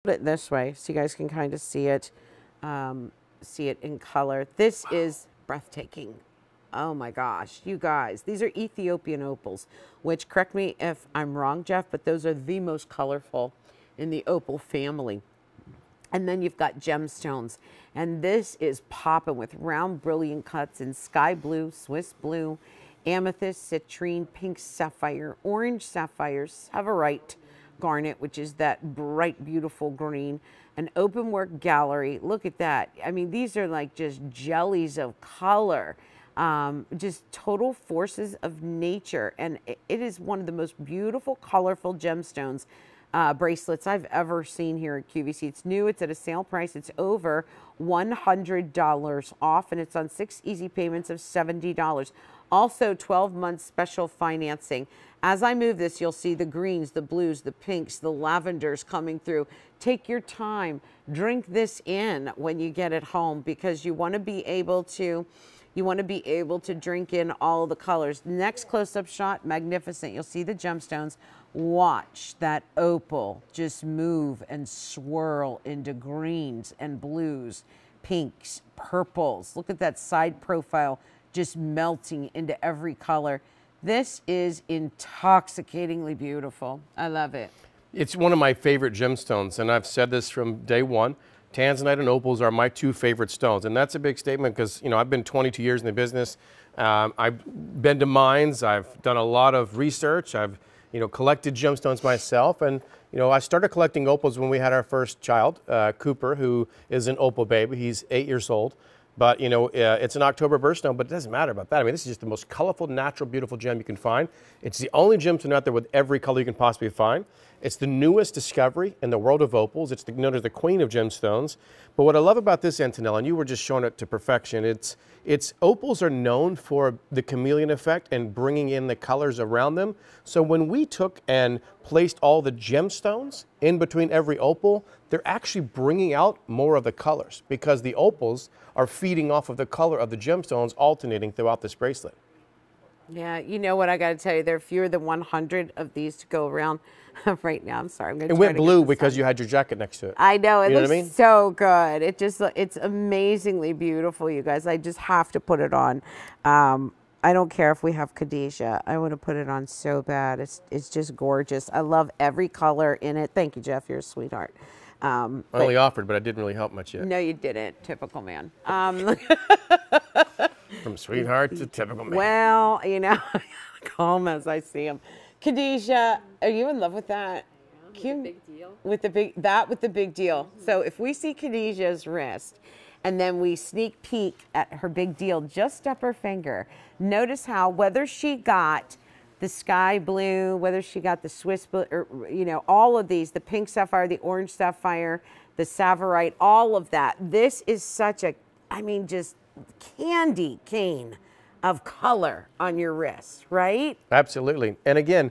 Put it this way so you guys can kind of see it in color. This is breathtaking. Oh my gosh, you guys, these are Ethiopian opals, which, correct me if I'm wrong, Jeff, but those are the most colorful in the opal family. And then you've got gemstones, and this is popping with round brilliant cuts in sky blue, Swiss blue, amethyst, citrine, pink sapphire, orange sapphire, severite garnet, which is that bright, beautiful green, an open work gallery. Look at that. I mean, these are like just jellies of color, just total forces of nature. And it is one of the most beautiful, colorful gemstones bracelets I've ever seen here at QVC. It's new, it's at a sale price, it's over $100 off, and it's on 6 easy payments of $70. Also 12 months special financing. As I move this, you'll see the greens, the blues, the pinks, the lavenders coming through. Take your time, drink this in when you get it home, because you want to be able to drink in all the colors. Next close-up shot, magnificent. You'll see the gemstones. Watch that opal just move and swirl into greens and blues, pinks, purples. Look at that side profile just melting into every color. This is intoxicatingly beautiful. I love it. It's one of my favorite gemstones, and I've said this from day one. Tanzanite and opals are my two favorite stones, and that's a big statement because, you know, I've been 22 years in the business. I've been to mines. I've done a lot of research. I've, collected gemstones myself, and, I started collecting opals when we had our first child, Cooper, who is an opal baby. He's 8 years old. But, it's an October birthstone, but it doesn't matter about that. I mean, this is just the most colorful, natural, beautiful gem you can find. It's the only gemstone out there with every color you can possibly find. It's the newest discovery in the world of opals. It's known as the queen of gemstones. But what I love about this, Antonella, and you were just showing it to perfection, it's opals are known for the chameleon effect and bringing in the colors around them. So when we took and placed all the gemstones in between every opal, they're actually bringing out more of the colors because the opals are feeding off of the color of the gemstones alternating throughout this bracelet. Yeah, you know what I got to tell you, there are fewer than 100 of these to go around right now. I'm sorry. It went blue because you had your jacket next to it. I know. It looks so good. It's amazingly beautiful, you guys. I just have to put it on. I don't care if we have Khadijah. I want to put it on so bad. It's just gorgeous. I love every color in it. Thank you, Jeff. You're a sweetheart. I only offered, but I didn't really help much yet. No, you didn't. Typical man. From sweetheart to typical man. Well, calm as I see him. Khadijah, are you in love with that? Yeah, with the big deal. With the big deal. So if we see Khadijah's wrist, and then we sneak peek at her big deal just up her finger, notice how whether she got the sky blue, whether she got the Swiss blue, or, all of these, the pink sapphire, the orange sapphire, the savarite, all of that. This is such a, just candy cane of color on your wrist, right? Absolutely. And again,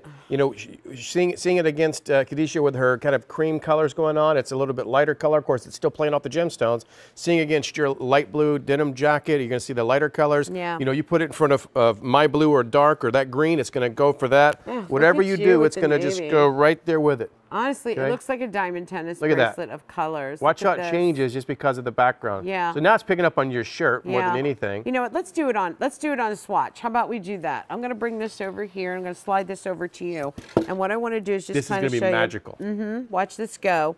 seeing it against Khadijah with her kind of cream colors going on, it's a little bit lighter color. Of course, it's still playing off the gemstones. Seeing against your light blue denim jacket, you're going to see the lighter colors. Yeah. You put it in front of my blue or dark or that green, it's going to go for that. Yeah, whatever you do, it's going to just go right there with it. Honestly, Okay. It looks like a diamond tennis Look at that. bracelet of colors. Watch how Look it at this. changes just because of the background. Yeah. So now it's picking up on your shirt more than anything. You know what? Let's do it on a swatch. How about we do that? I'm going to bring this over here. I'm going to slide this over to you. And what I want to do is just kind of show you. This is going to be magical. Watch this go.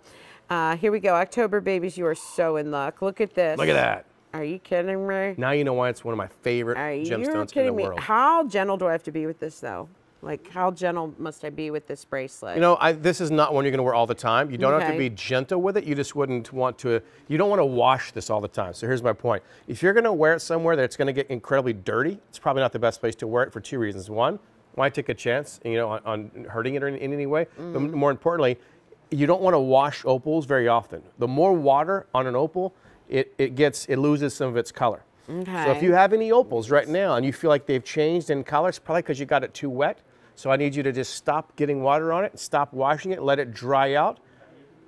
Here we go. October babies, you are so in luck. Look at this. Look at that. Are you kidding me? Now you know why it's one of my favorite gemstones in the world. How gentle do I have to be with this, though? Like, how gentle must I be with this bracelet? This is not one you're going to wear all the time. You don't have to be gentle with it. You just wouldn't want to, you don't want to wash this all the time. So here's my point. If you're going to wear it somewhere that's going to get incredibly dirty, it's probably not the best place to wear it for two reasons. One, why take a chance, on hurting it in any way? But more importantly, you don't want to wash opals very often. The more water on an opal, it loses some of its color. Okay. So if you have any opals right now and you feel like they've changed in color, it's probably because you got it too wet. So I need you to just stop getting water on it, stop washing it, let it dry out.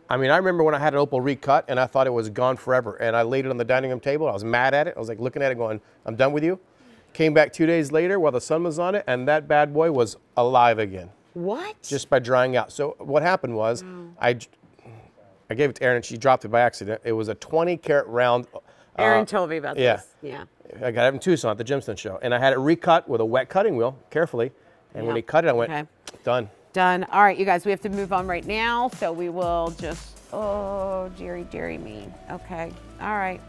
I remember when I had an opal recut and I thought it was gone forever. And I laid it on the dining room table. I was mad at it. I was like looking at it going, I'm done with you. Came back 2 days later while the sun was on it and that bad boy was alive again. What? Just by drying out. So what happened was I gave it to Erin, and she dropped it by accident. It was a 20 karat round. Erin told me about yeah. this. Yeah. I got it in Tucson at the gemstone show, and I had it recut with a wet cutting wheel, carefully. And when he cut it, I went, okay. Done. Done. All right, you guys, we have to move on right now, so we will just, oh, dearie me. Okay, all right.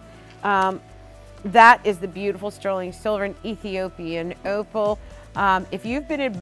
That is the beautiful sterling silver and Ethiopian opal. If you've been